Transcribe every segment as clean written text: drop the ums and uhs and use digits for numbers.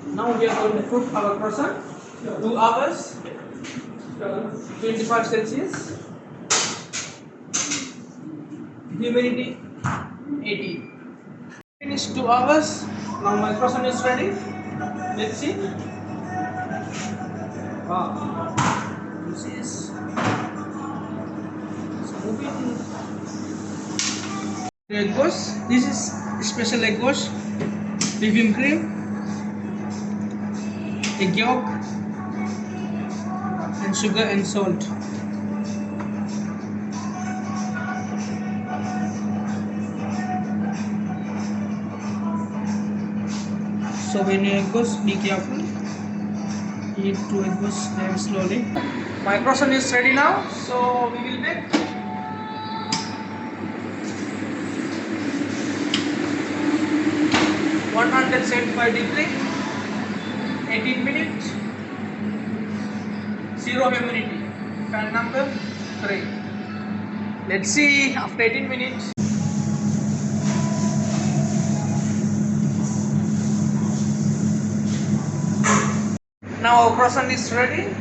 Now we are going to cook our croissant 2 hours, 25 Celsius, humidity 80. Finished 2 hours. Now my croissant is ready. Let's see. Wow, this is moving. Egg wash. This is special egg wash. Whipping cream, egg yolk, and sugar and salt. So when you egg wash, be careful. You need to egg wash very slowly. My croissant is ready now, so we will bake. 175 degree, 18 minutes, zero humidity, fan number 3. Let's see after 18 minutes. Now our croissant is ready.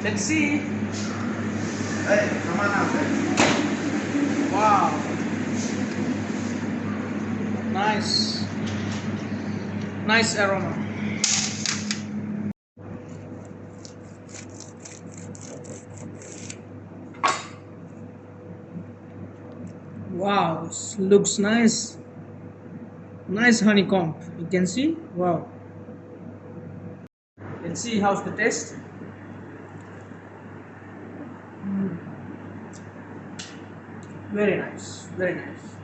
Let's see. Hey, come on out there. Wow, nice aroma. Wow, looks nice. Nice honeycomb. You can see. Wow. Let's see how's the taste. Very nice. Very nice.